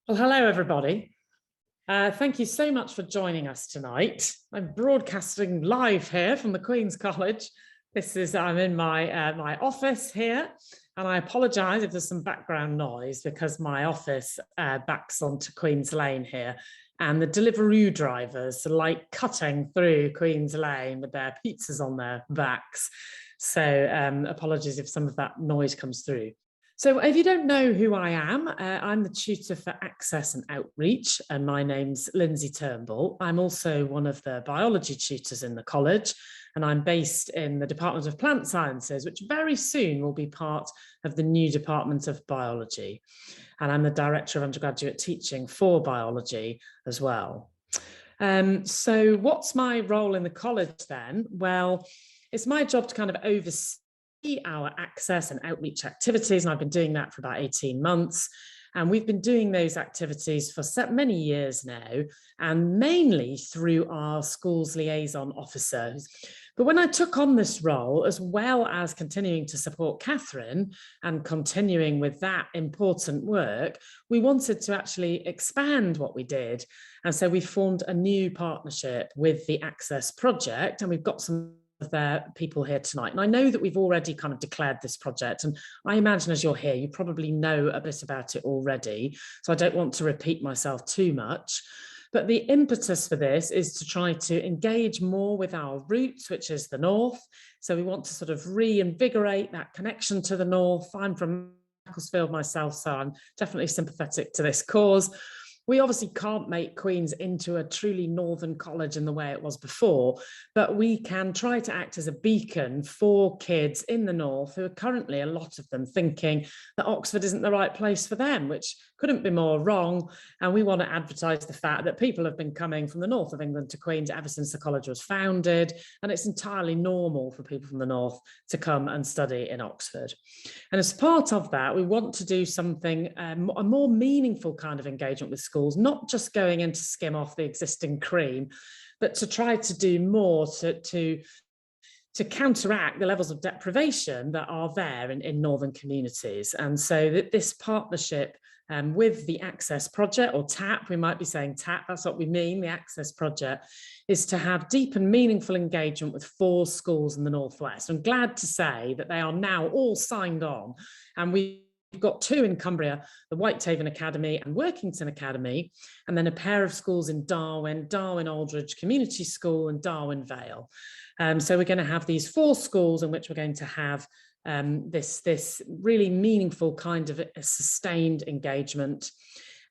Well, hello, everybody. Thank you so much for joining us tonight. I'm broadcasting live here from the Queen's College. I'm in my office here, and I apologise if there's some background noise because my office backs onto Queen's Lane here, and the Deliveroo drivers are like cutting through Queen's Lane with their pizzas on their backs. So apologies if some of that noise comes through. So if you don't know who I am, I'm the tutor for Access and Outreach, and my name's Lindsay Turnbull. I'm also one of the biology tutors in the college, and I'm based in the Department of Plant Sciences, which very soon will be part of the new Department of Biology. And I'm the Director of Undergraduate Teaching for Biology as well. So what's my role in the college then? Well, it's my job to kind of oversee our access and outreach activities, and I've been doing that for about 18 months. And we've been doing those activities for many years now, and mainly through our schools liaison officers. But when I took on this role, as well as continuing to support Catherine and continuing with that important work, we wanted to actually expand what we did. And so we formed a new partnership with the Access Project, and we've got some of their people here tonight. And I know that we've already kind of declared this project, and I imagine as you're here, you probably know a bit about it already. So I don't want to repeat myself too much. But the impetus for this is to try to engage more with our roots, which is the North. So we want to sort of reinvigorate that connection to the North. I'm from Macclesfield myself, so I'm definitely sympathetic to this cause. We obviously can't make Queen's into a truly northern college in the way it was before, but we can try to act as a beacon for kids in the north who are currently, a lot of them, thinking that Oxford isn't the right place for them, which couldn't be more wrong. And we want to advertise the fact that people have been coming from the north of England to Queen's ever since the college was founded, and it's entirely normal for people from the north to come and study in Oxford. And as part of that, we want to do something, a more meaningful kind of engagement with schools, not just going in to skim off the existing cream, but to try to do more to counteract the levels of deprivation that are there in northern communities. And so this partnership with the Access Project, or TAP, we might be saying TAP, that's what we mean, the Access Project, is to have deep and meaningful engagement with 4 schools in the Northwest. I'm glad to say that they are now all signed on, and we've got 2 in Cumbria, the Whitehaven Academy and Workington Academy, and then a pair of schools in Darwin, Darwin Aldridge Community School and Darwin Vale. So we're going to have these 4 schools in which we're going to have this really meaningful kind of a sustained engagement.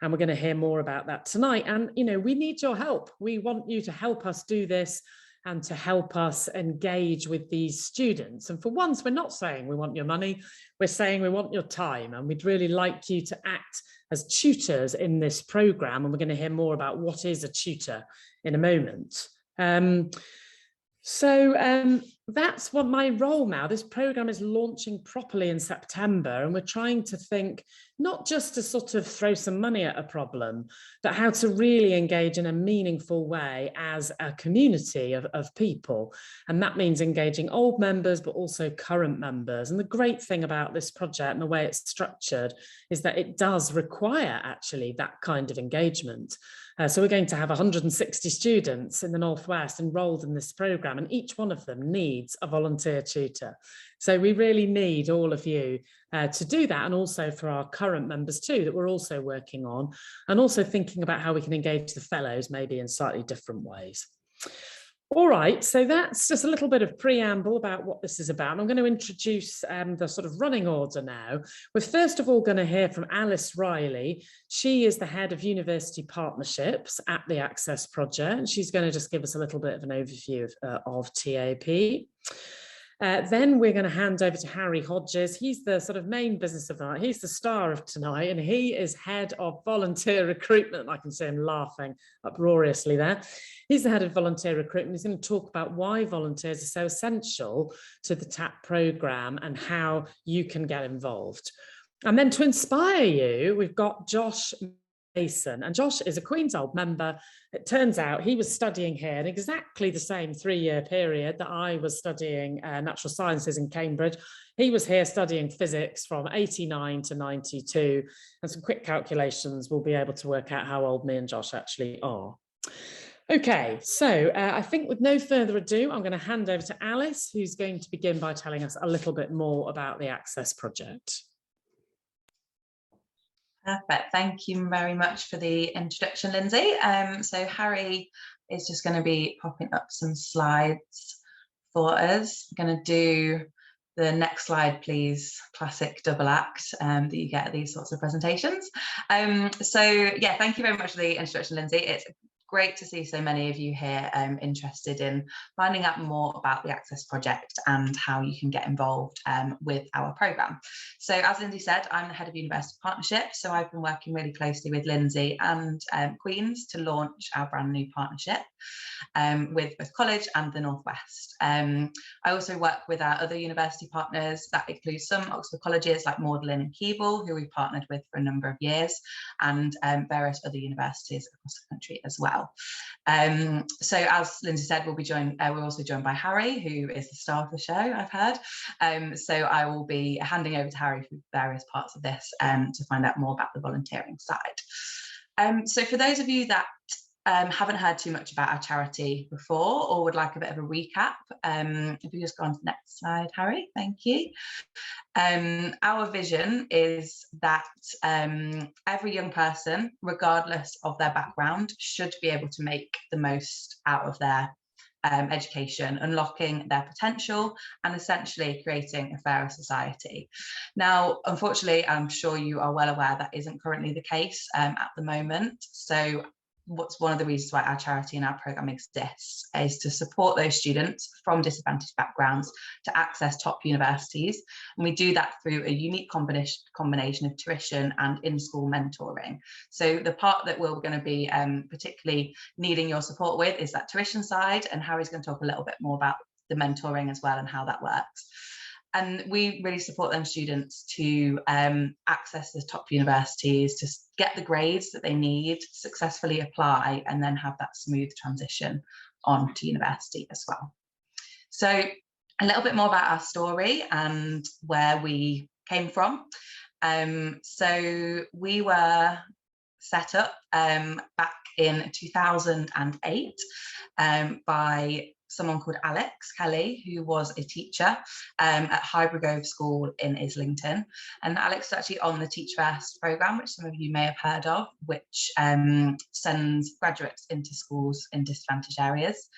And we're going to hear more about that tonight. And, you know, we need your help. We want you to help us do this and to help us engage with these students. And for once, we're not saying we want your money, we're saying we want your time, and we'd really like you to act as tutors in this programme. And we're going to hear more about what is a tutor in a moment. That's what my role now. This programme is launching properly in September, and we're trying to think not just to sort of throw some money at a problem, but how to really engage in a meaningful way as a community of people. And that means engaging old members, but also current members. And the great thing about this project and the way it's structured is that it does require actually that kind of engagement. So we're going to have 160 students in the Northwest enrolled in this programme, and each one of them needs a volunteer tutor. So we really need all of you to do that, and also for our current members too, that we're also working on, and also thinking about how we can engage the fellows maybe in slightly different ways. All right, so that's just a little bit of preamble about what this is about. I'm going to introduce the sort of running order now. We're first of all going to hear from Alice Riley. She is the head of university partnerships at the Access Project, and she's going to just give us a little bit of an overview of TAP. Then we're going to hand over to Harry Hodges. He's the sort of main business of the night. He's the star of tonight, and he is head of volunteer recruitment. I can see him laughing uproariously there. He's the head of volunteer recruitment. He's going to talk about why volunteers are so essential to the TAP programme and how you can get involved. And then to inspire you, we've got Josh Mason, and Josh is a Queen's Old member. It turns out he was studying here in exactly the same 3-year period that I was studying natural sciences in Cambridge. He was here studying physics from 89 to 92, and some quick calculations will be able to work out how old me and Josh actually are. Okay, so I think with no further ado, I'm going to hand over to Alice, who's going to begin by telling us a little bit more about the Access project. Perfect. Thank you very much for the introduction, Lindsay. So Harry is just going to be popping up some slides for us. I'm going to do the next slide, please. Classic double act that you get at these sorts of presentations. So yeah, thank you very much for the introduction, Lindsay. It's great to see so many of you here interested in finding out more about the Access project and how you can get involved with our programme. So as Lindsay said, I'm the Head of University Partnerships, so I've been working really closely with Lindsay and Queen's to launch our brand new partnership with both college and the North West. I also work with our other university partners. That includes some Oxford colleges like Magdalen and Keble, who we've partnered with for a number of years, and various other universities across the country as well. So as Lindsay said, we're also joined by Harry, who is the star of the show, I've heard. So I will be handing over to Harry for various parts of this to find out more about the volunteering side. So for those of you that haven't heard too much about our charity before or would like a bit of a recap, if you just go on to the next slide, Harry, thank you. Our vision is that every young person, regardless of their background, should be able to make the most out of their education, unlocking their potential and essentially creating a fairer society. Now, unfortunately, I'm sure you are well aware that isn't currently the case at the moment. So what's one of the reasons why our charity and our programme exists is to support those students from disadvantaged backgrounds to access top universities. And we do that through a unique combination of tuition and in-school mentoring. So the part that we're going to be particularly needing your support with is that tuition side, and Harry's going to talk a little bit more about the mentoring as well and how that works. And we really support them students to access the top universities, to get the grades that they need, successfully apply, and then have that smooth transition on to university as well. So a little bit more about our story and where we came from. So we were set up back in 2008 by someone called Alex Kelly, who was a teacher at Highbury Grove School in Islington. And Alex is actually on the Teach First programme, which some of you may have heard of, which sends graduates into schools in disadvantaged areas.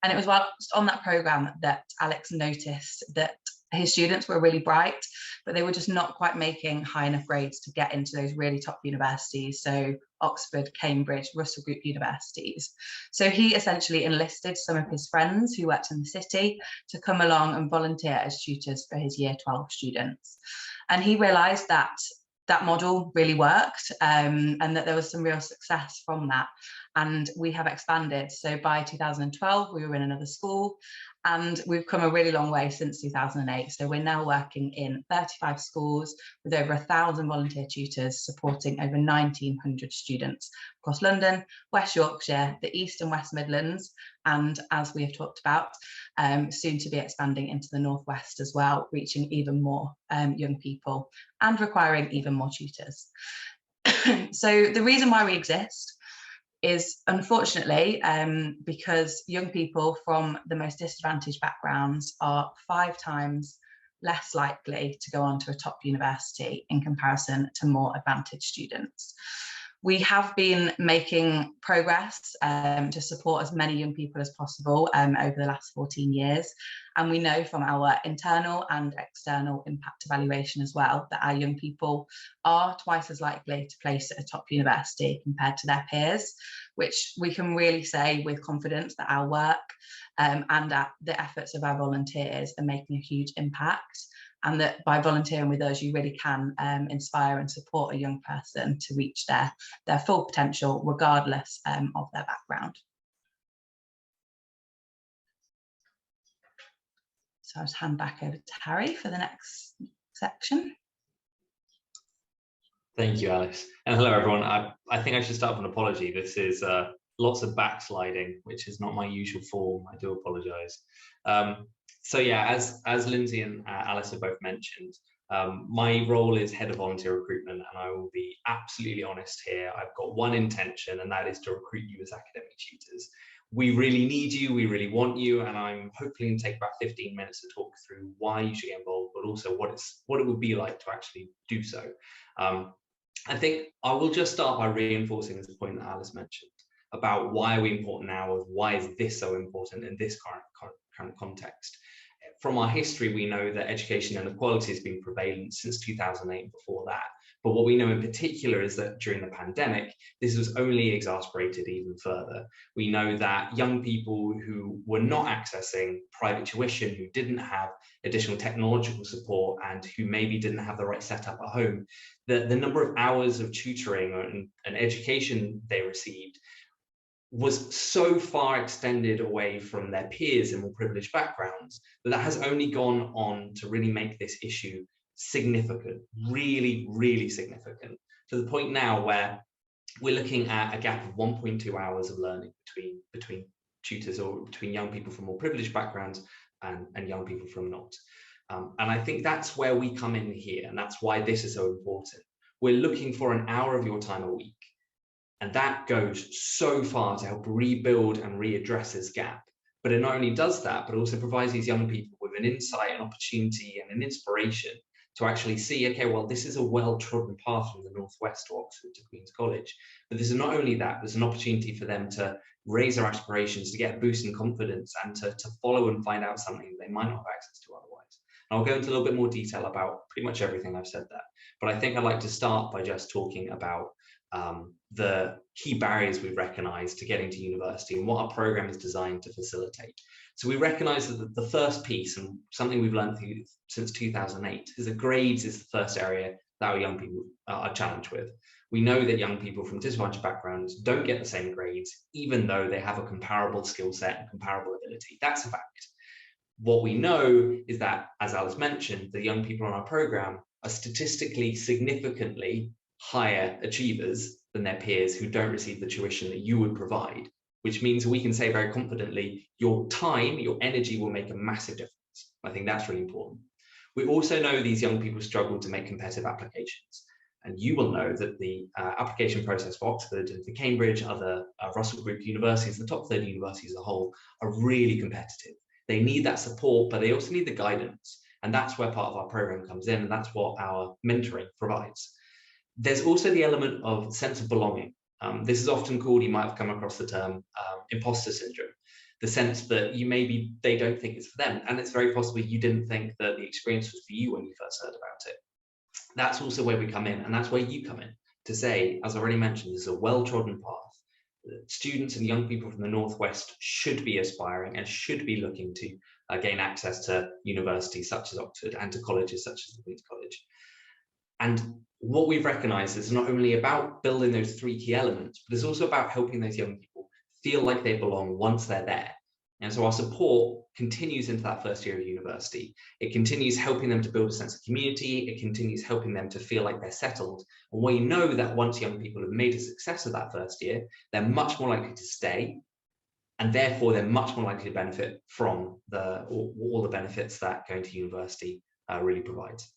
And it was whilst on that programme that Alex noticed that his students were really bright, but they were just not quite making high enough grades to get into those really top universities. So Oxford, Cambridge, Russell Group universities. So he essentially enlisted some of his friends who worked in the city to come along and volunteer as tutors for his year 12 students. And he realised that that model really worked and that there was some real success from that. And we have expanded. So by 2012, we were in another school, and we've come a really long way since 2008. So we're now working in 35 schools with over 1,000 volunteer tutors supporting over 1,900 students across London, West Yorkshire, the East and West Midlands, and as we have talked about, soon to be expanding into the North West as well, reaching even more young people and requiring even more tutors. So the reason why we exist is unfortunately because young people from the most disadvantaged backgrounds are 5 times less likely to go on to a top university in comparison to more advantaged students. We have been making progress to support as many young people as possible over the last 14 years. And we know from our internal and external impact evaluation as well that our young people are twice as likely to place at a top university compared to their peers, which we can really say with confidence that our work and the efforts of our volunteers are making a huge impact. And that by volunteering with us, you really can inspire and support a young person to reach their full potential, regardless of their background. So I'll just hand back over to Harry for the next section. Thank you, Alice. And hello, everyone. I think I should start with an apology. This is lots of backsliding, which is not my usual form. I do apologize. So yeah, as Lindsay and Alice have both mentioned, my role is head of volunteer recruitment, and I will be absolutely honest here. I've got one intention, and that is to recruit you as academic tutors. We really need you, we really want you, and I'm hopefully going to take about 15 minutes to talk through why you should get involved, but also what it would be like to actually do so. I think I will just start by reinforcing this point that Alice mentioned about why are we important now, or why is this so important in this current context. From our history, we know that education inequality has been prevalent since 2008 and before that. But what we know in particular is that during the pandemic, this was only exacerbated even further. We know that young people who were not accessing private tuition, who didn't have additional technological support, and who maybe didn't have the right setup at home, the number of hours of tutoring and education they received was so far extended away from their peers in more privileged backgrounds that has only gone on to really make this issue significant, really, really significant, to the point now where we're looking at a gap of 1.2 hours of learning between tutors, or between young people from more privileged backgrounds and young people from not. And I think that's where we come in here, and that's why this is so important. We're looking for an hour of your time a week, and that goes so far to help rebuild and readdress this gap. But it not only does that, but also provides these young people with an insight, an opportunity, and an inspiration to actually see, okay, well, this is a well-trodden path from the Northwest to Oxford to Queen's College. But there's not only that, there's an opportunity for them to raise their aspirations, to get a boost in confidence, and to follow and find out something they might not have access to otherwise. And I'll go into a little bit more detail about pretty much everything I've said there. But I think I'd like to start by just talking about the key barriers we've recognized to getting to university and what our program is designed to facilitate. So we recognize that the first piece, and something we've learned since 2008, is that grades is the first area that our young people are challenged with. We know that young people from disadvantaged backgrounds don't get the same grades, even though they have a comparable skill set and comparable ability. That's a fact. What we know is that, as Alice mentioned, the young people on our program are statistically significantly higher achievers than their peers who don't receive the tuition that you would provide, which means we can say very confidently, your time, your energy will make a massive difference. I think that's really important. We also know these young people struggle to make competitive applications. And you will know that the application process for Oxford and for Cambridge, other Russell Group universities, the top 30 universities as a whole, are really competitive. They need that support, but they also need the guidance. And that's where part of our program comes in, and that's what our mentoring provides. There's also the element of sense of belonging. This is often called, you might have come across the term, imposter syndrome. The sense that they don't think it's for them. And it's very possible you didn't think that the experience was for you when you first heard about it. That's also where we come in, and that's where you come in to say, as I already mentioned, this is a well-trodden path. Students and young people from the Northwest should be aspiring and should be looking to gain access to universities such as Oxford and to colleges such as the Queen's College. And what we've recognized is not only about building those three key elements, but it's also about helping those young people feel like they belong once they're there. And so our support continues into that first year of university. It continues helping them to build a sense of community. It continues helping them to feel like they're settled. And we know that once young people have made a success of that first year, they're much more likely to stay. And therefore, they're much more likely to benefit from all the benefits that going to university really provides.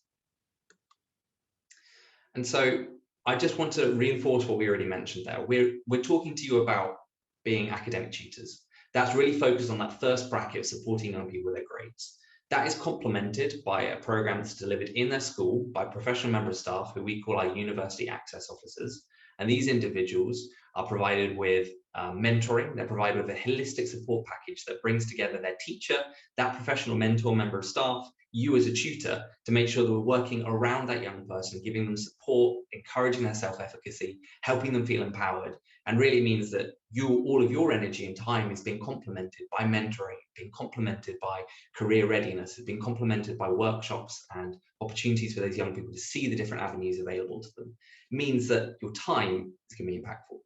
And so I just want to reinforce what we already mentioned there. We're talking to you about being academic tutors. That's really focused on that first bracket of supporting young people with their grades. That is complemented by a program that's delivered in their school by professional member of staff who we call our university access officers. And these individuals are provided with mentoring. They're provided with a holistic support package that brings together their teacher, that professional mentor, member of staff, you as a tutor, to make sure that we're working around that young person, giving them support, encouraging their self-efficacy, helping them feel empowered, and really means that all of your energy and time is being complemented by mentoring, being complemented by career readiness, being complemented by workshops and opportunities for those young people to see the different avenues available to them. It means that your time is going to be impactful.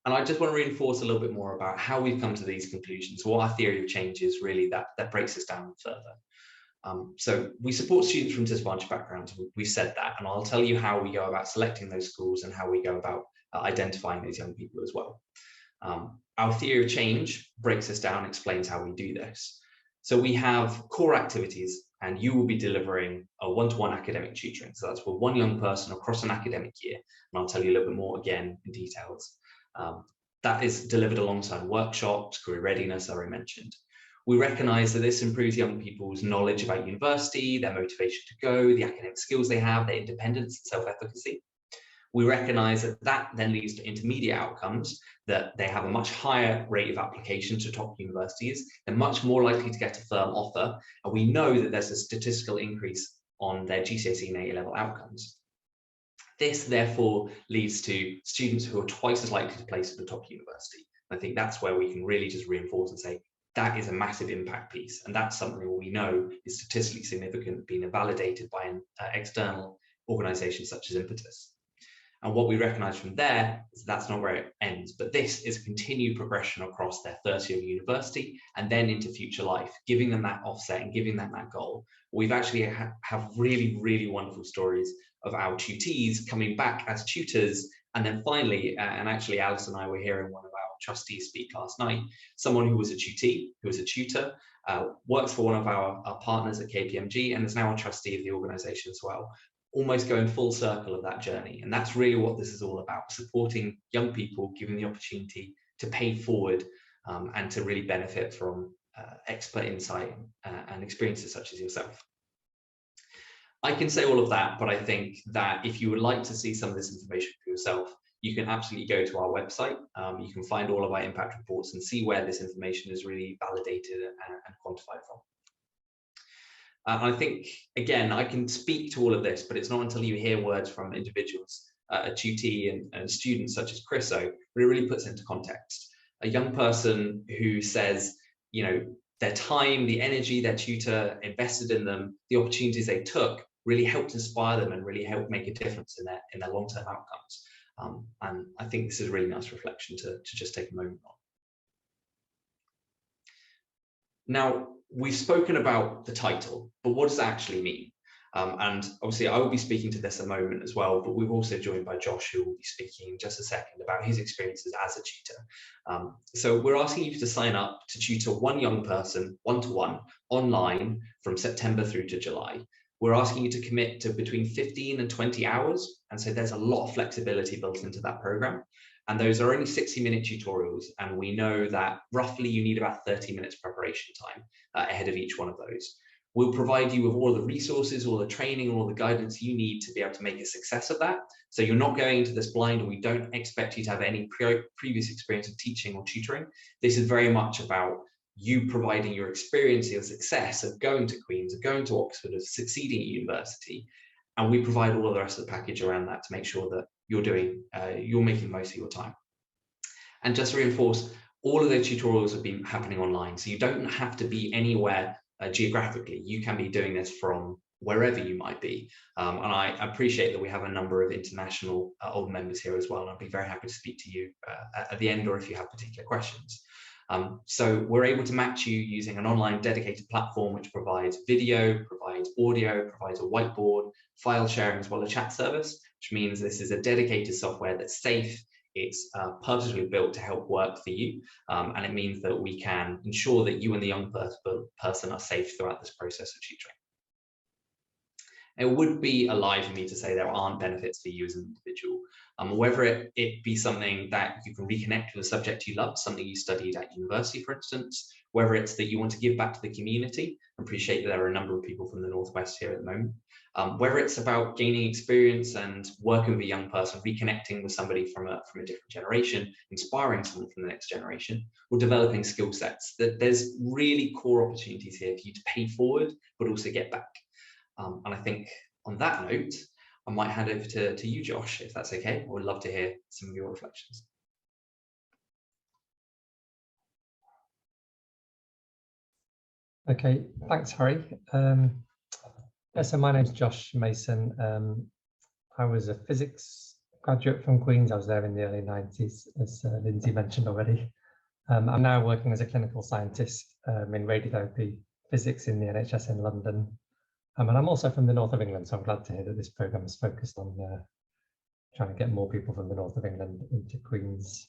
And I just want to reinforce a little bit more about how we've come to these conclusions, what our theory of change is really that breaks us down further. So we support students from disadvantaged backgrounds. We've said that, and I'll tell you how we go about selecting those schools and how we go about identifying those young people as well. Our theory of change breaks this down and explains how we do this. So we have core activities, and you will be delivering a one-to-one academic tutoring. So that's for one young person across an academic year. And I'll tell you a little bit more again in details. That is delivered alongside workshops, career readiness, as I mentioned. We recognise that this improves young people's knowledge about university, their motivation to go, the academic skills they have, their independence and self-efficacy. We recognise that that then leads to intermediate outcomes, that they have a much higher rate of application to top universities, they're much more likely to get a firm offer, and we know that there's a statistical increase on their GCSE and A-level outcomes. This therefore leads to students who are twice as likely to place at the top university. I think that's where we can really just reinforce and say that is a massive impact piece, and that's something we know is statistically significant, being validated by an external organisations such as Impetus. And what we recognise from there is that's not where it ends, but this is a continued progression across their first year of university and then into future life, giving them that offset and giving them that goal. We've actually have really, really wonderful stories of our tutees coming back as tutors. And then finally, and actually Alice and I were hearing one of our trustees speak last night, someone who was a tutee, who was a tutor, works for one of our partners at KPMG and is now a trustee of the organisation as well. Almost going full circle of that journey. And that's really what this is all about, supporting young people, giving the opportunity to pay forward and to really benefit from expert insight and experiences such as yourself. I can say all of that, but I think that if you would like to see some of this information for yourself, you can absolutely go to our website. You can find all of our impact reports and see where this information is really validated and quantified from. I think, again, I can speak to all of this, but it's not until you hear words from individuals, a tutee and students such as Chriso, where it really puts into context. A young person who says, you know, their time, the energy their tutor invested in them, the opportunities they took really helped inspire them and really helped make a difference in their long-term outcomes. And I think this is a really nice reflection to just take a moment on. Now, we've spoken about the title, but what does that actually mean? And obviously I will be speaking to this in a moment as well, but we're also joined by Josh, who will be speaking in just a second about his experiences as a tutor. So we're asking you to sign up to tutor one young person, one-to-one, online from September through to July. We're asking you to commit to between 15 and 20 hours. And so there's a lot of flexibility built into that program. And those are only 60-minute tutorials. And we know that roughly you need about 30 minutes preparation time ahead of each one of those. We'll provide you with all the resources, all the training, all the guidance you need to be able to make a success of that. So you're not going into this blind, and we don't expect you to have any previous experience of teaching or tutoring. This is very much about you providing your experience, your success of going to Queen's, of going to Oxford, of succeeding at university. And we provide all of the rest of the package around that to make sure that you're making the most of your time. And just to reinforce, all of those tutorials have been happening online. So you don't have to be anywhere geographically. You can be doing this from wherever you might be. And I appreciate that we have a number of international old members here as well. And I'll be very happy to speak to you at the end, or if you have particular questions. So we're able to match you using an online dedicated platform, which provides video, provides audio, provides a whiteboard, file sharing, as well as a chat service, which means this is a dedicated software that's safe. It's purposely built to help work for you. And it means that we can ensure that you and the young person are safe throughout this process of tutoring. It would be a lie for me to say there aren't benefits for you as an individual. Whether it be something that you can reconnect with a subject you love, something you studied at university, for instance, whether it's that you want to give back to the community. I appreciate that there are a number of people from the Northwest here at the moment. Whether it's about gaining experience and working with a young person, reconnecting with somebody from a different generation, inspiring someone from the next generation, or developing skill sets. That there's really core opportunities here for you to pay forward, but also get back. And I think on that note, I might hand over to you, Josh, if that's okay. I would love to hear some of your reflections. Okay, thanks, Harry. So my name's Josh Mason. I was a physics graduate from Queen's. I was there in the early 90s, as Lindsay mentioned already. I'm now working as a clinical scientist in radiotherapy physics in the NHS in London. And I'm also from the north of England, so I'm glad to hear that this programme is focused on trying to get more people from the north of England into Queen's.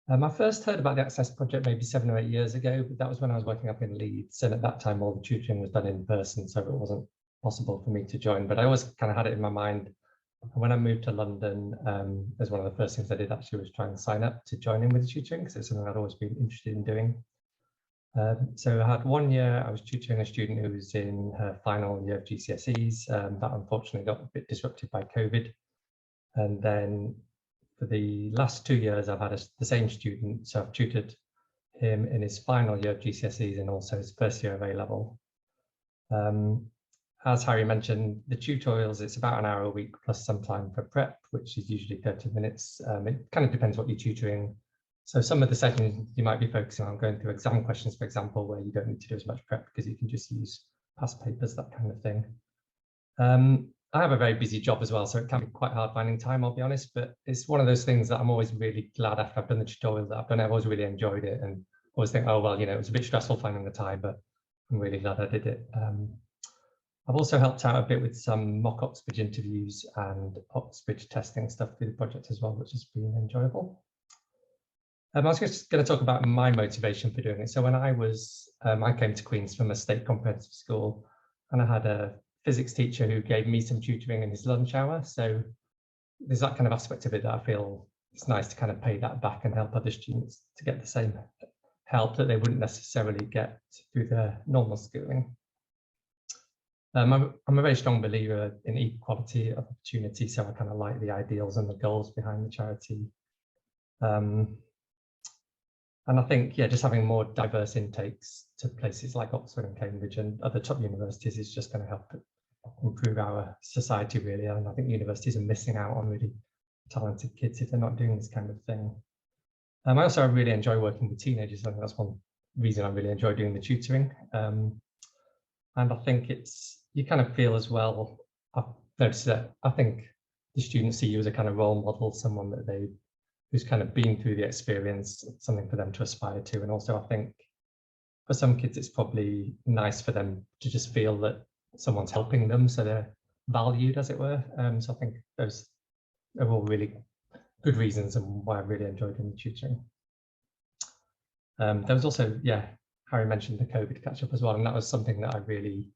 I first heard about the Access project maybe 7 or 8 years ago, but that was when I was working up in Leeds, and at that time all the tutoring was done in person, so it wasn't possible for me to join, but I always kind of had it in my mind. And when I moved to London, as one of the first things I did actually was try and sign up to join in with the tutoring, because it's something I'd always been interested in doing. So I had 1 year, I was tutoring a student who was in her final year of GCSEs. That unfortunately got a bit disrupted by COVID. And then for the last 2 years, I've had the same student. So I've tutored him in his final year of GCSEs and also his first year of A-level. As Harry mentioned, the tutorials, it's about an hour a week plus some time for prep, which is usually 30 minutes. It kind of depends what you're tutoring. So some of the sessions you might be focusing on going through exam questions, for example, where you don't need to do as much prep because you can just use past papers, that kind of thing. I have a very busy job as well, so it can be quite hard finding time, I'll be honest, but it's one of those things that I'm always really glad after I've done the tutorial that I've done. I've always really enjoyed it and always think, oh, well, you know, it was a bit stressful finding the time, but I'm really glad I did it. I've also helped out a bit with some mock Oxbridge interviews and Oxbridge testing stuff through the project as well, which has been enjoyable. I was just going to talk about my motivation for doing it. So when I came to Queen's from a state comprehensive school, and I had a physics teacher who gave me some tutoring in his lunch hour. So there's that kind of aspect of it that I feel it's nice to kind of pay that back and help other students to get the same help that they wouldn't necessarily get through their normal schooling. I'm a very strong believer in equality of opportunity, so I kind of like the ideals and the goals behind the charity. And I think, yeah, just having more diverse intakes to places like Oxford and Cambridge and other top universities is just going to help improve our society, really. And I think universities are missing out on really talented kids if they're not doing this kind of thing. I also really enjoy working with teenagers. I think that's one reason I really enjoy doing the tutoring. And I think you kind of feel as well, I've noticed that I think the students see you as a kind of role model, someone that who's kind of been through the experience, something for them to aspire to. And also I think for some kids, it's probably nice for them to just feel that someone's helping them, so they're valued, as it were. So I think those are all really good reasons and why I really enjoyed doing the tutoring. There was also, yeah, Harry mentioned the COVID catch-up as well, and that was something that I really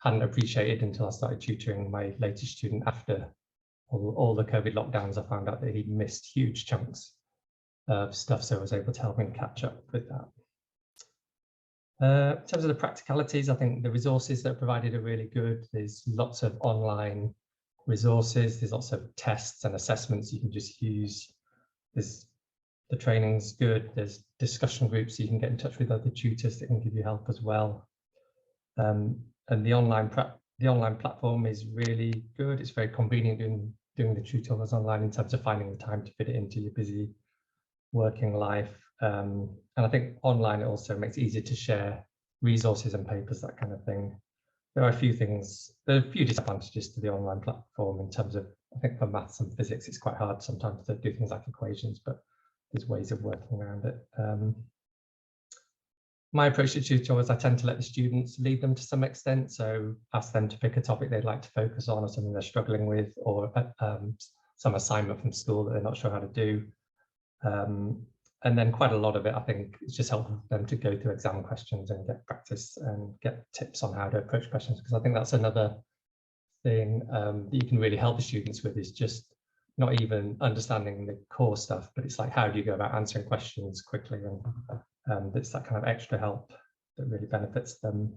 hadn't appreciated until I started tutoring my latest student after all the COVID lockdowns. I found out that he'd missed huge chunks of stuff, so I was able to help him catch up with that. In terms of the practicalities, I think the resources that are provided are really good. There's lots of online resources, there's lots of tests and assessments you can just use. The training's good, there's discussion groups, so you can get in touch with other tutors that can give you help as well. And the online platform is really good. It's very convenient doing the tutorials online in terms of finding the time to fit it into your busy working life. And I think online it also makes it easier to share resources and papers, that kind of thing. There are a few disadvantages to the online platform in terms of, I think for maths and physics, it's quite hard sometimes to do things like equations, but there's ways of working around it. My approach to tutorials, I tend to let the students lead them to some extent. So ask them to pick a topic they'd like to focus on or something they're struggling with, or some assignment from school that they're not sure how to do. And then quite a lot of it, I think, is just helping them to go through exam questions and get practice and get tips on how to approach questions. Because I think that's another thing that you can really help the students with, is just not even understanding the core stuff, but it's like, how do you go about answering questions quickly? And it's that kind of extra help that really benefits them.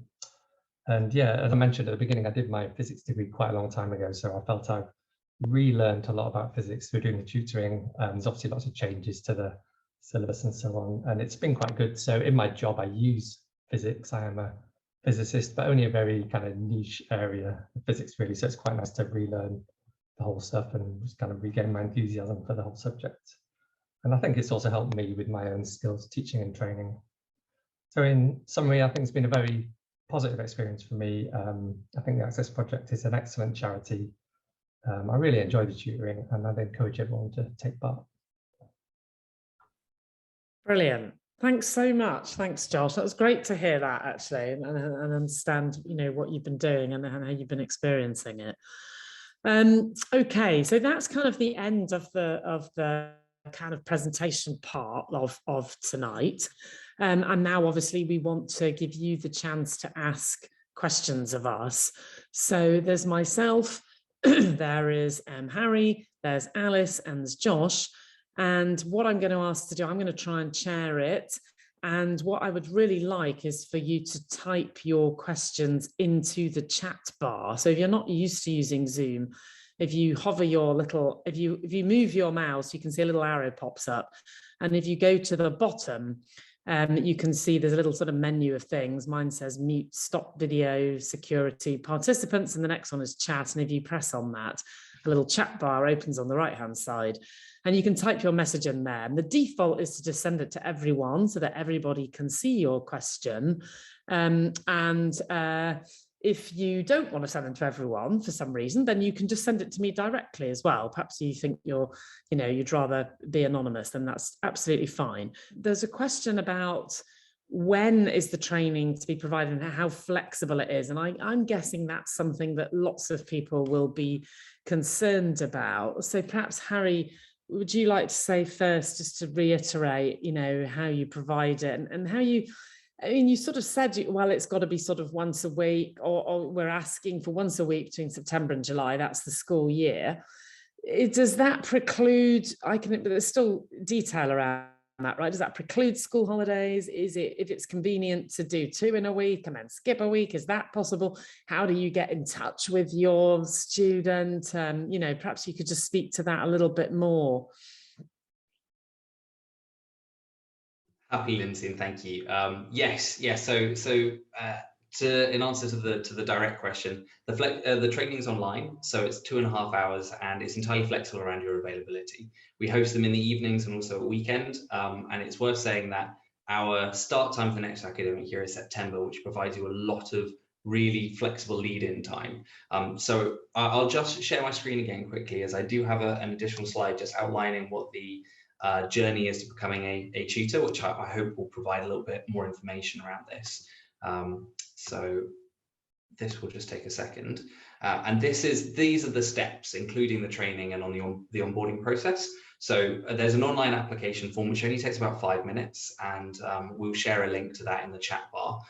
And yeah, as I mentioned at the beginning, I did my physics degree quite a long time ago, so I felt I've relearned a lot about physics through doing the tutoring. There's obviously lots of changes to the syllabus and so on, and it's been quite good. So in my job, I use physics. I am a physicist, but only a very kind of niche area of physics, really. So it's quite nice to relearn the whole stuff and just kind of regain my enthusiasm for the whole subject. And I think it's also helped me with my own skills, teaching and training. So in summary, I think it's been a very positive experience for me. I think the Access Project is an excellent charity. I really enjoy the tutoring, and I'd encourage everyone to take part. Brilliant. Thanks so much. Thanks, Josh. That was great to hear that, actually, and understand, what you've been doing and how you've been experiencing it. Okay, so that's kind of the end of the kind of presentation part of tonight. And now, obviously, we want to give you the chance to ask questions of us. So there's myself, there is Harry, there's Alice, and there's Josh. And what I'm going to ask to do, I'm going to try and chair it. And what I would really like is for you to type your questions into the chat bar. So if you're not used to using Zoom, if you hover your little, if you move your mouse, you can see a little arrow pops up. And if you go to the bottom, you can see there's a little sort of menu of things. Mine says mute, stop video, security, participants, and the next one is chat. And if you press on that, a little chat bar opens on the right-hand side. And you can type your message in there. And the default is to just send it to everyone so that everybody can see your question. If you don't want to send them to everyone for some reason, then you can just send it to me directly as well. Perhaps you think you'd rather be anonymous, then that's absolutely fine. There's a question about when is the training to be provided and how flexible it is. And I'm guessing that's something that lots of people will be concerned about. So perhaps, Harry, would you like to say first, just to reiterate, how you provide it and how you, you sort of said, well, it's got to be sort of once a week, or we're asking for once a week between September and July. That's the school year. Does that preclude, but there's still detail around that, right? Does that preclude school holidays? Is it, if it's convenient to do 2 in a week and then skip a week, is that possible? How do you get in touch with your student? Perhaps you could just speak to that a little bit more. Happy, Lindsay, and thank you. Yes. So in answer to the direct question, the training is online, so it's 2.5 hours, and it's entirely flexible around your availability. We host them in the evenings and also at weekend, and it's worth saying that our start time for the next academic year is September, which provides you a lot of really flexible lead-in time. So I'll just share my screen again quickly, as I do have an additional slide just outlining what the journey is to becoming a tutor, which I hope will provide a little bit more information around this. So this will just take a second. And these are the steps, including the training and on the onboarding process. So there's an online application form, which only takes about 5 minutes, and we'll share a link to that in the chat bar.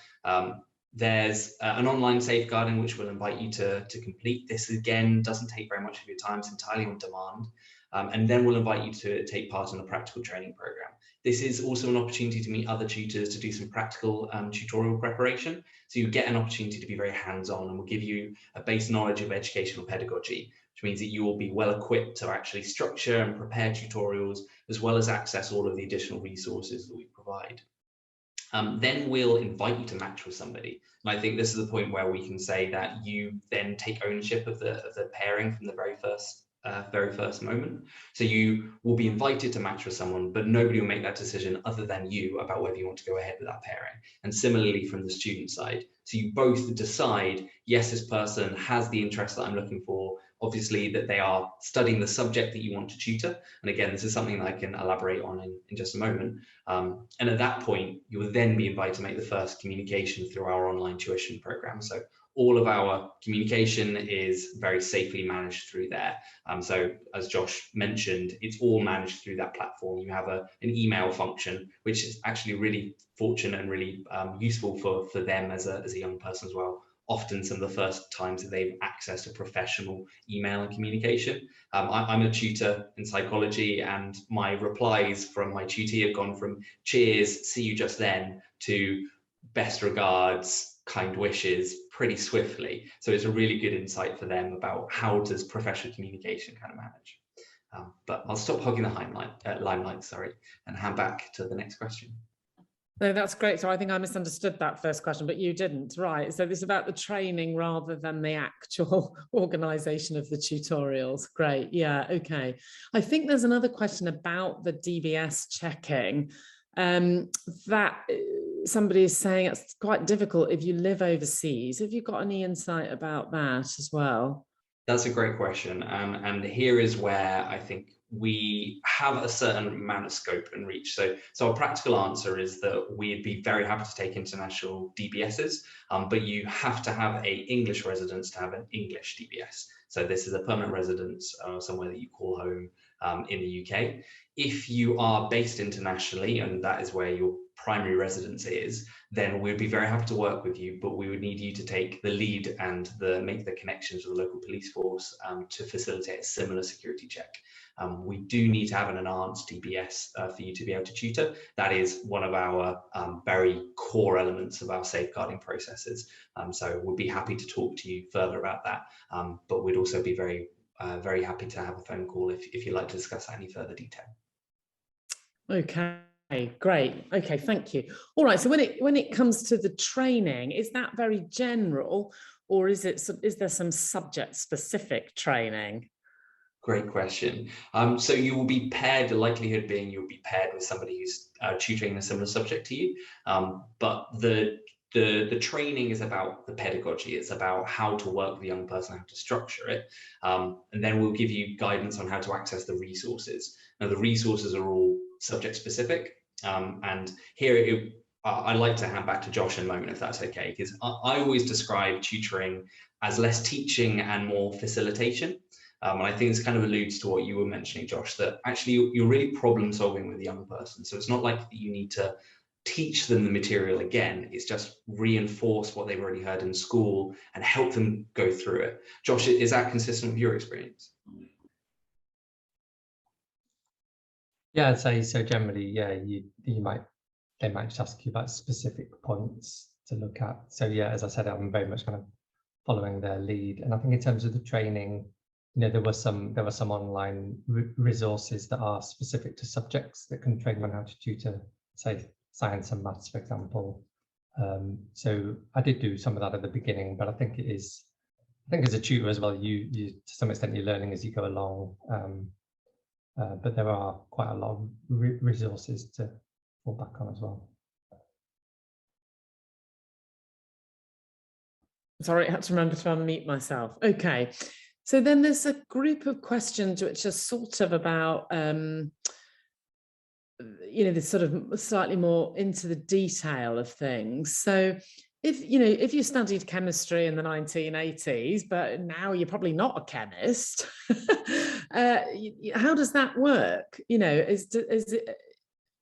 There's an online safeguarding, which we'll invite you to complete. This, again, doesn't take very much of your time. It's entirely on demand. And then we'll invite you to take part in a practical training program. This is also an opportunity to meet other tutors, to do some practical tutorial preparation. So you get an opportunity to be very hands-on, and we'll give you a base knowledge of educational pedagogy, which means that you will be well equipped to actually structure and prepare tutorials, as well as access all of the additional resources that we provide. Then we'll invite you to match with somebody. And I think this is the point where we can say that you then take ownership of the pairing from the very first moment. So you will be invited to match with someone, but nobody will make that decision other than you about whether you want to go ahead with that pairing. And similarly from the student side. So you both decide, yes, this person has the interest that I'm looking for, obviously that they are studying the subject that you want to tutor. And again, this is something that I can elaborate on in just a moment. And at that point, you will then be invited to make the first communication through our online tuition program. So all of our communication is very safely managed through there. So as Josh mentioned, it's all managed through that platform. You have an email function, which is actually really fortunate and really useful for them as a young person as well. Often some of the first times that they've accessed a professional email and communication. I'm a tutor in psychology, and my replies from my tutee have gone from cheers, see you just then, to best regards, kind wishes pretty swiftly. So it's a really good insight for them about how does professional communication kind of manage. But I'll stop hogging the limelight, and hand back to the next question. No, that's great. So I think I misunderstood that first question, but you didn't, right? So this is about the training rather than the actual organisation of the tutorials. Great. Yeah, okay. I think there's another question about the DBS checking that somebody is saying it's quite difficult if you live overseas. Have you got any insight about that as well? That's a great question. And here is where I think we have a certain amount of scope and reach. So our practical answer is that we'd be very happy to take international DBSs, but you have to have an English residence to have an English DBS. So this is a permanent residence, somewhere that you call home in the UK. If you are based internationally, and that is where your primary residence is, then we'd be very happy to work with you, but we would need you to take the lead and make the connections with the local police force to facilitate a similar security check. We do need to have an enhanced DBS for you to be able to tutor. That is one of our very core elements of our safeguarding processes. So we'd be happy to talk to you further about that, but we'd also be very happy to have a phone call if you'd like to discuss any further detail. Okay, great. Okay, thank you. All right, so when it comes to the training, is that very general, or is there some subject specific training? Great question. So you will be paired, the likelihood being you'll be paired with somebody who's tutoring a similar subject to you, but the training is about the pedagogy. It's about how to work with the young person, how to structure it, and then we'll give you guidance on how to access the resources. Now, the resources are all subject specific, and here I'd like to hand back to Josh in a moment, if that's okay, because I always describe tutoring as less teaching and more facilitation. And I think this kind of alludes to what you were mentioning, Josh, that actually you're really problem solving with a young person. So it's not like you need to teach them the material again, it's just reinforce what they've already heard in school and help them go through it. Josh, is that consistent with your experience? Yeah, I'd say so. Generally, yeah, they might just ask you about specific points to look at. So yeah, as I said, I'm very much kind of following their lead. And I think in terms of the training, there were some online resources that are specific to subjects that can train on how to tutor, say, science and maths, for example. So I did do some of that at the beginning, but I think as a tutor as well, you to some extent you're learning as you go along. But there are quite a lot of resources to fall back on as well. Sorry, I had to remember to unmute myself. Okay, so then there's a group of questions which are sort of about, the sort of slightly more into the detail of things. So if you studied chemistry in the 1980s, but now you're probably not a chemist, how does that work? Is it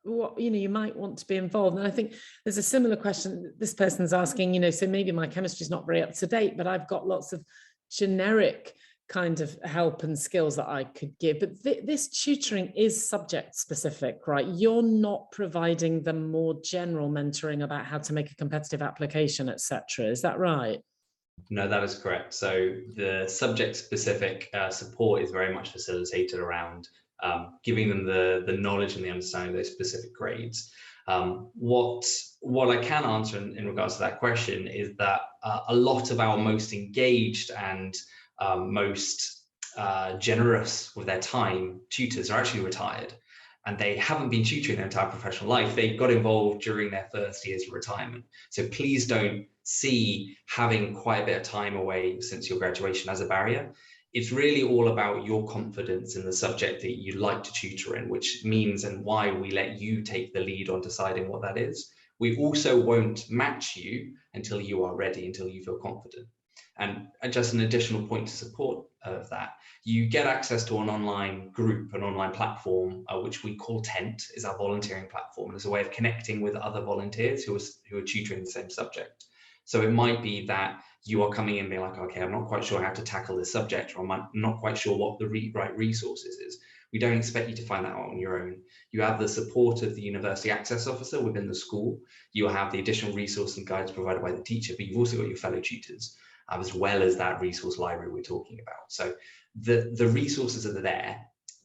what you might want to be involved? And I think there's a similar question this person's asking. So maybe my chemistry is not very up to date, but I've got lots of generic kind of help and skills that I could give, but this tutoring is subject specific, right? You're not providing them more general mentoring about how to make a competitive application, etc. Is that right? No, that is correct. So the subject specific support is very much facilitated around giving them the knowledge and the understanding of those specific grades. What I can answer in regards to that question is that a lot of our most engaged and most generous with their time tutors are actually retired, and they haven't been tutoring their entire professional life. They got involved during their first years of retirement. So please don't see having quite a bit of time away since your graduation as a barrier. It's really all about your confidence in the subject that you like to tutor in, which means and why we let you take the lead on deciding what that is. We also won't match you until you are ready, until you feel confident. And just an additional point to support of that, you get access to an online group, an online platform, which we call Tent, is our volunteering platform. And it's a way of connecting with other volunteers who are tutoring the same subject. So it might be that you are coming in being like, okay, I'm not quite sure how to tackle this subject, or I'm not quite sure what the right resources is. We don't expect you to find that out on your own. You have the support of the University Access Officer within the school. You'll have the additional resource and guides provided by the teacher, but you've also got your fellow tutors, as well as that resource library we're talking about. So the resources are there,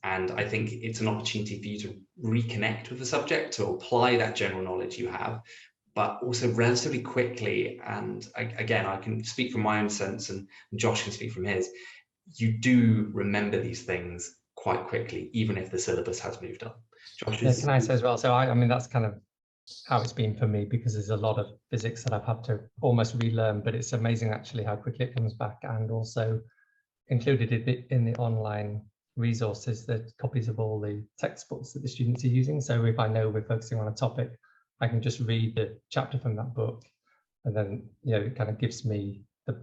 and I think it's an opportunity for you to reconnect with the subject, to apply that general knowledge you have, but also relatively quickly. And again, I can speak from my own sense, and Josh can speak from his. You do remember these things quite quickly, even if the syllabus has moved on. Josh, yeah, can I say as well? So I mean, that's kind of how it's been for me, because there's a lot of physics that I've had to almost relearn, but it's amazing actually how quickly it comes back, and also included in the online resources, the copies of all the textbooks that the students are using. So if I know we're focusing on a topic, I can just read the chapter from that book, and then it kind of gives me the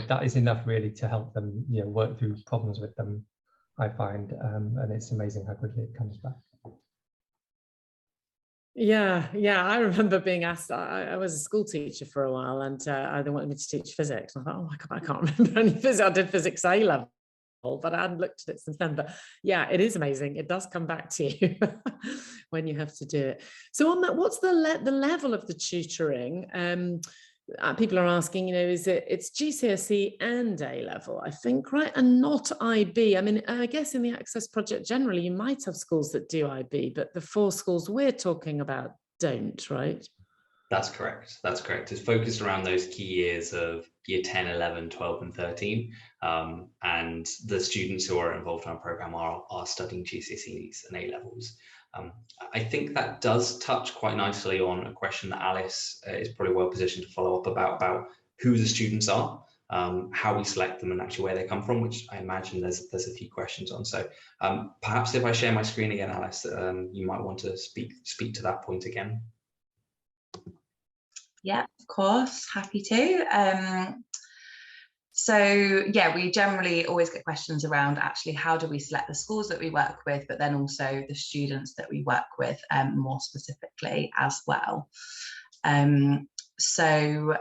that is enough really to help them work through problems with them, I find, and it's amazing how quickly it comes back. Yeah, I remember being asked. I was a school teacher for a while, and they wanted me to teach physics. I thought, oh my God, I can't remember any physics. I did physics A level, but I hadn't looked at it since then. But yeah, it is amazing. It does come back to you when you have to do it. So on that, what's the level of the tutoring? People are asking, it's GCSE and A level, I think, right? And not IB. I mean, I guess in the Access Project generally, you might have schools that do IB, but the 4 schools we're talking about don't, right? That's correct. That's correct. It's focused around those key years of year 10, 11, 12, and 13. And the students who are involved in our program are studying GCSEs and A levels. I think that does touch quite nicely on a question that Alice is probably well positioned to follow up about who the students are, how we select them, and actually where they come from, which I imagine there's a few questions on. So perhaps if I share my screen again, Alice, you might want to speak to that point again. Yeah, of course, happy to. So yeah, we generally always get questions around actually how do we select the schools that we work with, but then also the students that we work with more specifically as well. So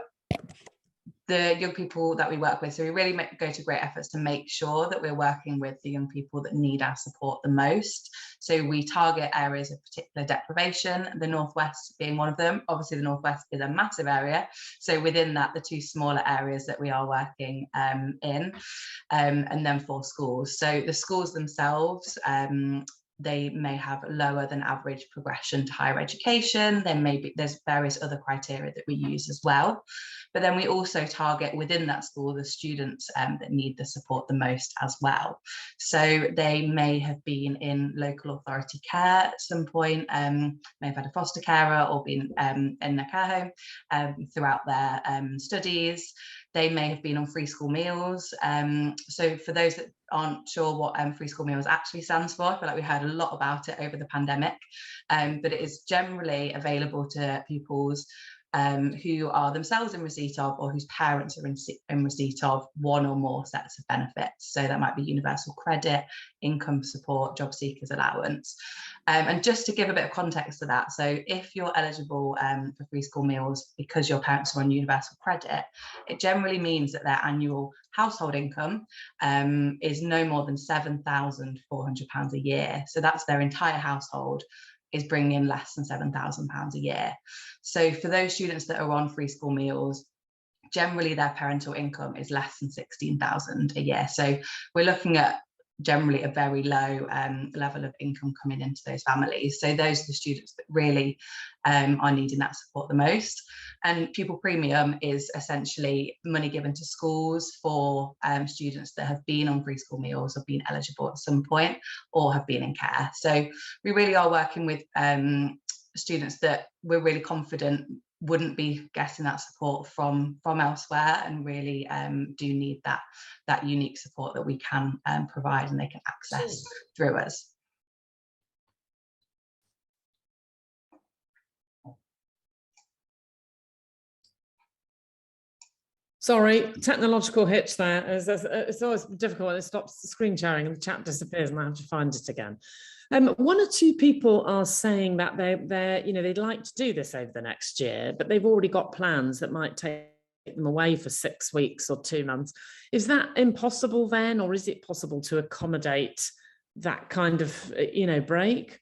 the young people that we work with, so we really go to great efforts to make sure that we're working with the young people that need our support the most. So we target areas of particular deprivation, the Northwest being one of them. Obviously the Northwest is a massive area, so within that the 2 smaller areas that we are working in, and then 4 schools. So the schools themselves, they may have lower than average progression to higher education. There's various other criteria that we use as well. But then we also target within that school the students that need the support the most as well. So they may have been in local authority care at some point, may have had a foster carer or been in their care home throughout their studies. They may have been on free school meals. So for those that aren't sure what free school meals actually stands for, I feel like we heard a lot about it over the pandemic, but it is generally available to pupils who are themselves in receipt of, or whose parents are in receipt of, one or more sets of benefits. So that might be universal credit, income support, job seekers allowance. And just to give a bit of context to that, so if you're eligible for free school meals because your parents are on universal credit, it generally means that their annual household income is no more than £7,400 a year. So that's their entire household is bringing in less than £7,000 a year. So for those students that are on free school meals, generally their parental income is less than £16,000 a year. So we're looking at generally a very low level of income coming into those families. So those are the students that really are needing that support the most. And pupil premium is essentially money given to schools for students that have been on free school meals or been eligible at some point or have been in care. So we really are working with students that we're really confident wouldn't be getting that support from elsewhere, and really do need that unique support that we can provide and they can access through us. Sorry, technological hitch there. It's always difficult when it stops the screen sharing and the chat disappears and I have to find it again. 1 or 2 people are saying that they'd like to do this over the next year, but they've already got plans that might take them away for 6 weeks or 2 months. Is that impossible then, or is it possible to accommodate that kind of break?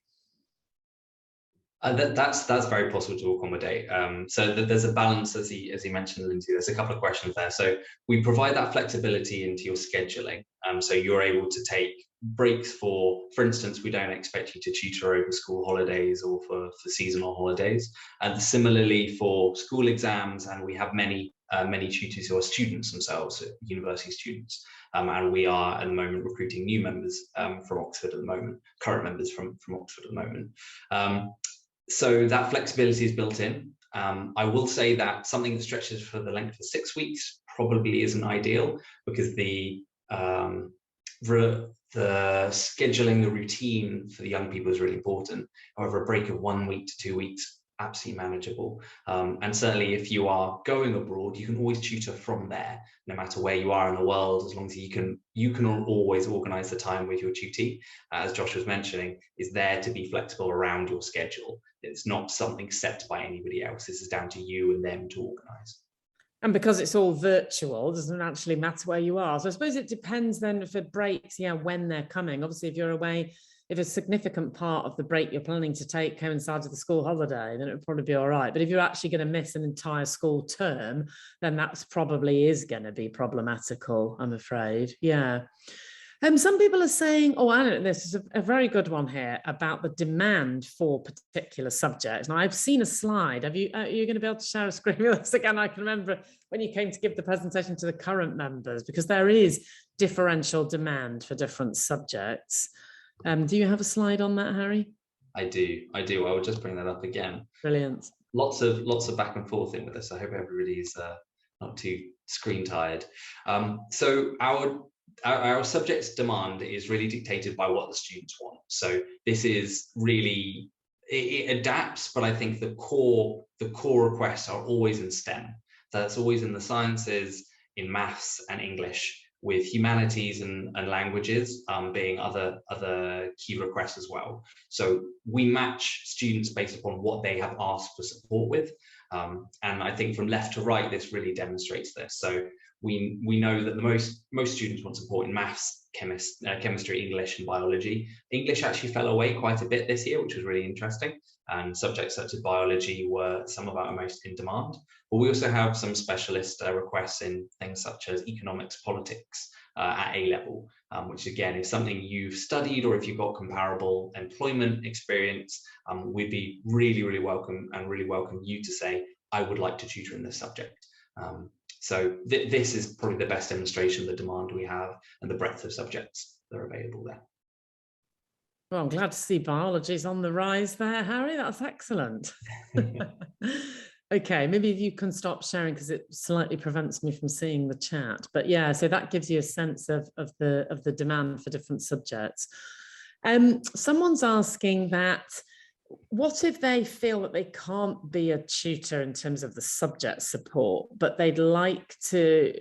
That's very possible to accommodate. So there's a balance, as he mentioned, Lindsay. There's a couple of questions there. So we provide that flexibility into your scheduling. So you're able to take breaks for instance, we don't expect you to tutor over school holidays or for seasonal holidays. And similarly for school exams, and we have many tutors who are students themselves, university students. And we are at the moment recruiting new members from Oxford at the moment, current members from Oxford at the moment. So that flexibility is built in. I will say that something that stretches for the length of 6 weeks probably isn't ideal, because the the scheduling, the routine for the young people is really important. However, a break of 1 week to 2 weeks, absolutely manageable. And certainly if you are going abroad, you can always tutor from there, no matter where you are in the world, as long as you can always organize the time with your tutee, as Josh was mentioning, is there to be flexible around your schedule. It's not something set by anybody else. This is down to you and them to organize. And because it's all virtual, it doesn't actually matter where you are. So I suppose it depends then if it breaks, when they're coming. Obviously, if you're away, if a significant part of the break you're planning to take coincides with the school holiday, then it would probably be all right. But if you're actually going to miss an entire school term, then that's probably is going to be problematical, I'm afraid. Yeah. Some people are saying, I don't know, this is a very good one here about the demand for particular subjects. Now, I've seen a slide. Are you going to be able to share a screen with us again? I can remember when you came to give the presentation to the current members, because there is differential demand for different subjects. Do you have a slide on that, Harry? I do. I will just bring that up again. Brilliant. Lots of back and forth in with this. I hope everybody's not too screen tired. So our subject's demand is really dictated by what the students want. So this is really, it adapts, but I think the core requests are always in STEM. So that's always in the sciences, in maths and English, with humanities and languages being other key requests as well. So we match students based upon what they have asked for support with. And I think from left to right, this really demonstrates this. So we know that the most students want support in maths, chemistry, English and biology. English actually fell away quite a bit this year, which was really interesting. And subjects such as biology were some of our most in demand. But we also have some specialist requests in things such as economics, politics at A level, which again is something you've studied, or if you've got comparable employment experience, we'd be really welcome you to say, I would like to tutor in this subject. So this is probably the best demonstration of the demand we have and the breadth of subjects that are available there. Well, I'm glad to see biology's on the rise there, Harry. That's excellent. Okay, maybe if you can stop sharing because it slightly prevents me from seeing the chat. But yeah, so that gives you a sense of the demand for different subjects. Someone's asking that, what if they feel that they can't be a tutor in terms of the subject support, but they'd like to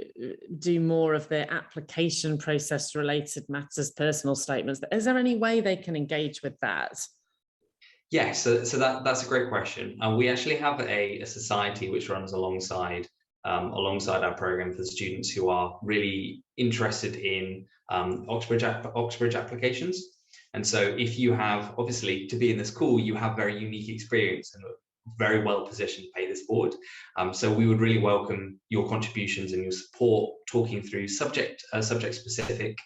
do more of the application process related matters, personal statements? Is there any way they can engage with that? Yes, so that's a great question. We actually have a society which runs alongside our program for students who are really interested in Oxbridge applications. And so if you have, obviously, to be in this school, you have very unique experience and are very well positioned to pay this forward. So we would really welcome your contributions and your support, talking through subject-specific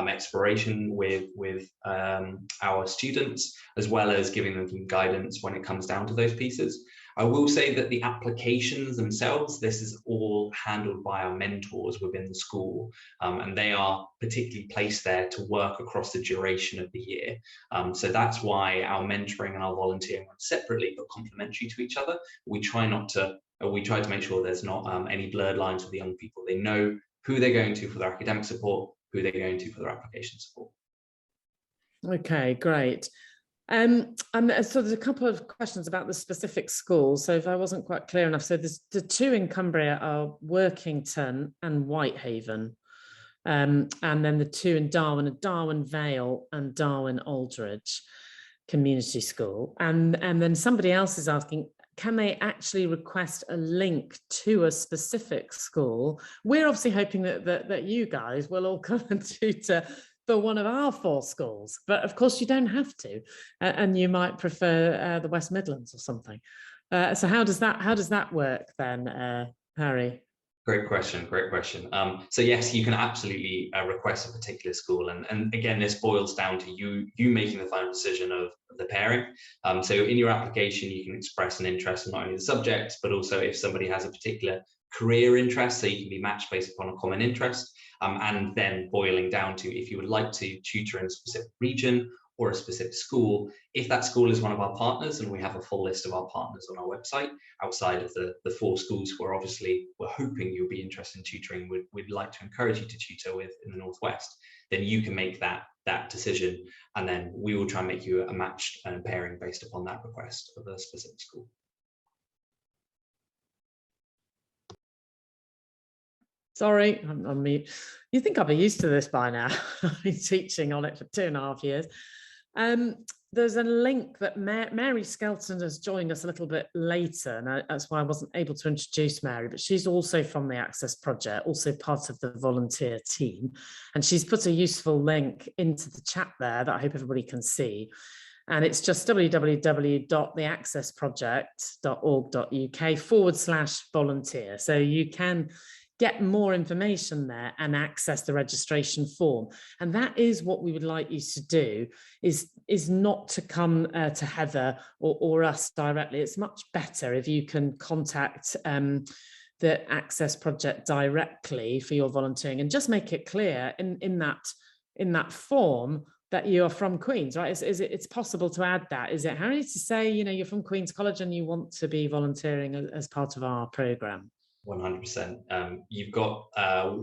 exploration with our students, as well as giving them some guidance when it comes down to those pieces. I will say that the applications themselves, this is all handled by our mentors within the school, and they are particularly placed there to work across the duration of the year. So that's why our mentoring and our volunteering are separately but complementary to each other. We try to make sure there's not any blurred lines with the young people. They know who they're going to for their academic support, who they're going to for their application support. Okay, great. So there's a couple of questions about the specific schools. So if I wasn't quite clear enough, so there's the two in Cumbria are Workington and Whitehaven, and then the two in Darwen are Darwen Vale and Darwen Aldridge Community School. And then somebody else is asking, can they actually request a link to a specific school? We're obviously hoping that you guys will all come and tutor for one of our 4 schools, but of course you don't have to, and you might prefer the West Midlands or something. So how does that work then, Harry? Great question. So yes, you can absolutely request a particular school, and again, this boils down to you making the final decision of the pairing. So in your application, you can express an interest in not only the subjects, but also if somebody has a particular career interest, so you can be matched based upon a common interest, and then boiling down to if you would like to tutor in a specific region or a specific school. If that school is one of our partners, and we have a full list of our partners on our website, outside of the 4 schools who are obviously we're hoping you'll be interested in tutoring, we'd like to encourage you to tutor with in the Northwest, then you can make that decision, and then we will try and make you a matched pairing based upon that request of a specific school. Sorry, I'm on mute. You think I'll be used to this by now? I've been teaching on it for 2.5 years. There's a link that Mary Skelton has joined us a little bit later, and that's why I wasn't able to introduce Mary, but she's also from the Access Project, also part of the volunteer team. And she's put a useful link into the chat there that I hope everybody can see. And it's just www.theaccessproject.org.uk/volunteer. So you can get more information there and access the registration form. And that is what we would like you to do, is not to come to Heather or us directly. It's much better if you can contact the Access Project directly for your volunteering, and just make it clear in that form that you are from Queen's, right? It's possible to add that. Is it, Harry, to say, you know, you're from Queen's College and you want to be volunteering as part of our programme? 100%. You've got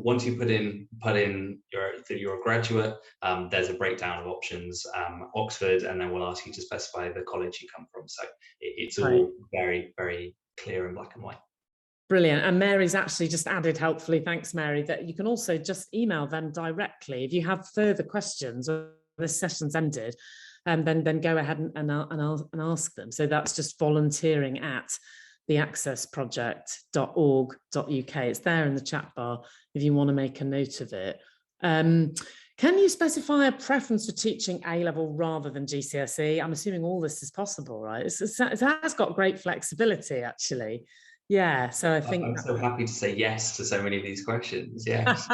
once you put in you're a graduate, there's a breakdown of options, Oxford, and then we'll ask you to specify the college you come from. So it's all very, very clear in black and white. Brilliant. And Mary's actually just added helpfully, thanks Mary, that you can also just email them directly if you have further questions or this session's ended, and then go ahead and ask them. So that's just volunteering at theaccessproject.org.uk. It's there in the chat bar if you want to make a note of it. Can you specify a preference for teaching A-level rather than GCSE? I'm assuming all this is possible, right? It has got great flexibility, actually. Yeah, so I think... I'm so happy to say yes to so many of these questions, yes.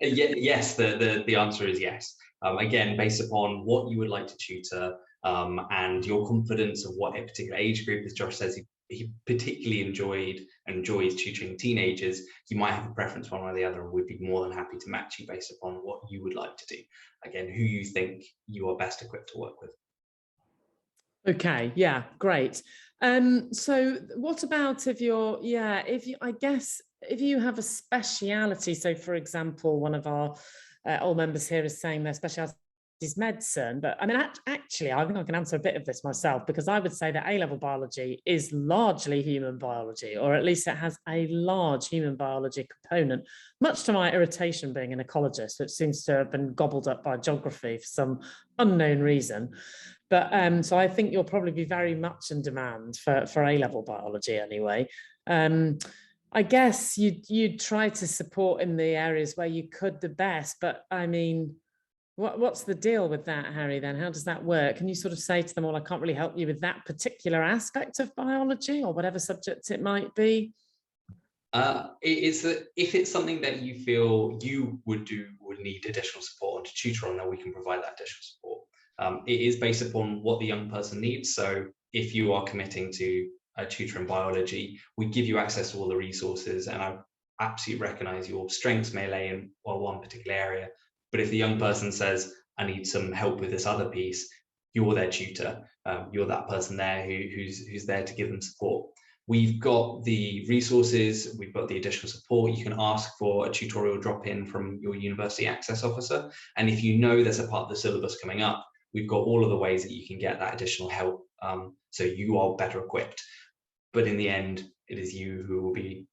Yes, the answer is yes. Again, based upon what you would like to tutor and your confidence of what a particular age group, as Josh says, he particularly enjoys tutoring teenagers, you might have a preference one way or the other, and we'd be more than happy to match you based upon what you would like to do. Again, who you think you are best equipped to work with. Okay, yeah, great. So what about if you have a speciality, so for example, one of our old members here is saying their speciality is medicine, but I mean, actually, I think I can answer a bit of this myself, because I would say that A-level biology is largely human biology, or at least it has a large human biology component, much to my irritation being an ecologist, which seems to have been gobbled up by geography for some unknown reason. But so I think you'll probably be very much in demand for A-level biology anyway. I guess you'd try to support in the areas where you could the best, but I mean, what's the deal with that, Harry, then? How does that work? Can you sort of say to them, well, I can't really help you with that particular aspect of biology, or whatever subject it might be? If it's something that you feel you would need additional support on to tutor on, then we can provide that additional support. It is based upon what the young person needs. So if you are committing to a tutor in biology, we give you access to all the resources, and I absolutely recognize your strengths may lay in one particular area. But if the young person says, I need some help with this other piece, you're their tutor. You're that person there who's there to give them support. We've got the resources, we've got the additional support. You can ask for a tutorial drop-in from your university access officer. And if you know there's a part of the syllabus coming up, we've got all of the ways that you can get that additional help, so you are better equipped. But in the end, it is you who will be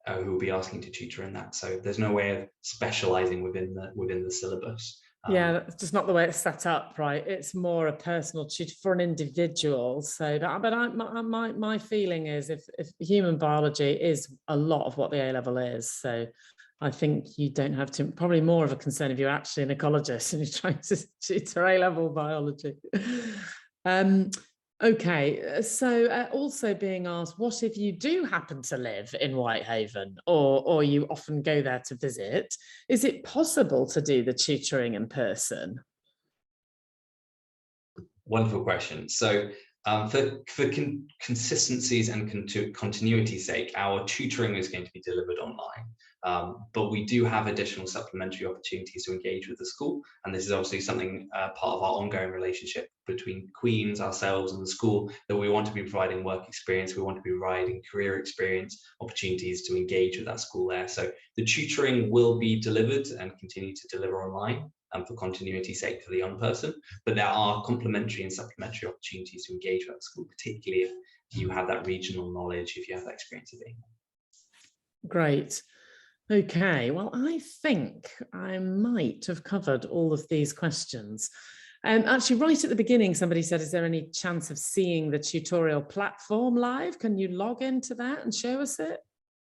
asking to tutor in that. So there's no way of specializing within the syllabus. Yeah, that's just not the way it's set up, right? It's more a personal tutor for an individual. So, my feeling is if human biology is a lot of what the A-level is, so I think you don't have to, probably more of a concern if you're actually an ecologist and you're trying to tutor A-level biology. Okay, so also being asked, what if you do happen to live in Whitehaven, or you often go there to visit? Is it possible to do the tutoring in person? Wonderful question. So for consistencies and continuity's sake, our tutoring is going to be delivered online. But we do have additional supplementary opportunities to engage with the school, and this is obviously something part of our ongoing relationship between Queen's, ourselves, and the school, that we want to be providing work experience, we want to be providing career experience opportunities to engage with that school there. So the tutoring will be delivered and continue to deliver online, for continuity's sake for the young person, but there are complementary and supplementary opportunities to engage with that school, particularly if you have that regional knowledge, if you have that experience of being there. Great. Okay, well, I think I might have covered all of these questions. Actually, right at the beginning, somebody said, is there any chance of seeing the tutorial platform live? Can you log into that and show us it?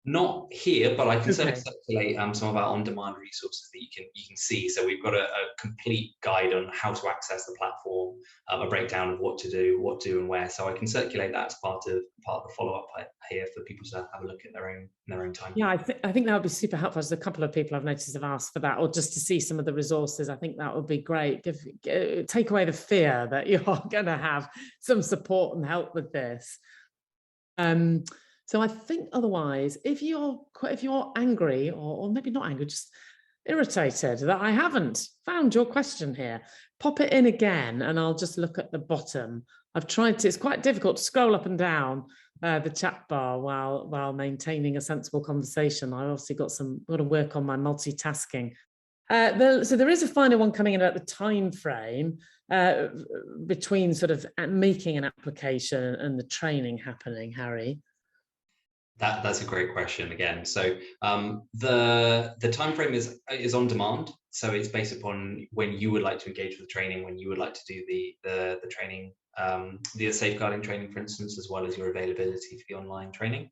Not here, but I can certainly Okay. circulate some of our on-demand resources that you can see. So we've got a complete guide on how to access the platform, a breakdown of what to do and where. So I can circulate that as part of the follow-up here for people to have a look at in their own time. Yeah, I think that would be super helpful. There's a couple of people I've noticed have asked for that, or just to see some of the resources. I think that would be great. Take away the fear that you're going to have some support and help with this. So I think otherwise, if you're angry, or maybe not angry, just irritated that I haven't found your question here, pop it in again and I'll just look at the bottom. I've tried to, it's quite difficult to scroll up and down the chat bar while maintaining a sensible conversation. I obviously got to work on my multitasking. So there is a final one coming in about the time frame between sort of making an application and the training happening, Harry. That's a great question again. So the time frame is on demand. So it's based upon when you would like to engage with the training, when you would like to do the training, the safeguarding training, for instance, as well as your availability for the online training.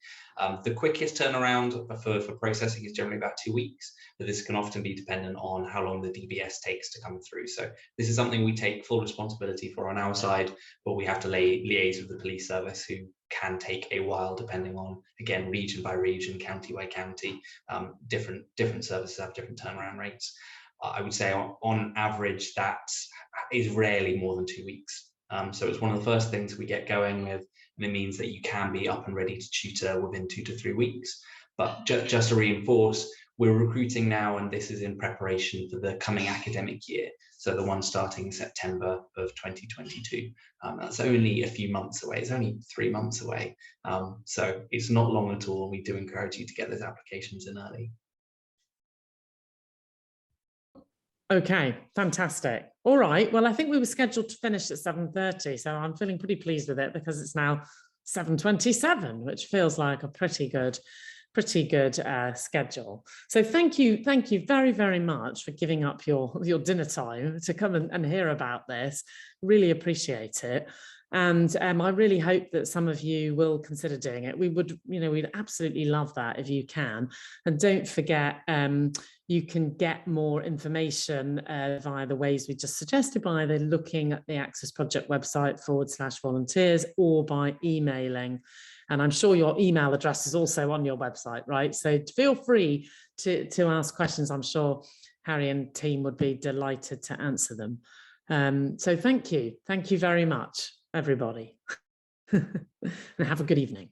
The quickest turnaround for processing is generally about 2 weeks, but this can often be dependent on how long the DBS takes to come through. So this is something we take full responsibility for on our side, but we have to liaise with the police service, who can take a while depending on, again, region by region, county by county. Different services have different turnaround rates. I would say on average that is rarely more than 2 weeks. So it's one of the first things we get going with, and it means that you can be up and ready to tutor within 2 to 3 weeks. But just to reinforce, we're recruiting now, and this is in preparation for the coming academic year. So the one starting in September of 2022. That's only a few months away. It's only 3 months away. So it's not long at all. We do encourage you to get those applications in early. Okay, fantastic. All right, well, I think we were scheduled to finish at 7:30, so I'm feeling pretty pleased with it because it's now 7:27, which feels like a pretty good schedule. So thank you very, very much for giving up your dinner time to come and hear about this. Really appreciate it. And I really hope that some of you will consider doing it. We'd absolutely love that if you can. And don't forget, you can get more information via the ways we just suggested, by either looking at the Access Project website /volunteers, or by emailing. And I'm sure your email address is also on your website, right? So feel free to ask questions. I'm sure Harry and team would be delighted to answer them. So thank you very much, everybody. And have a good evening.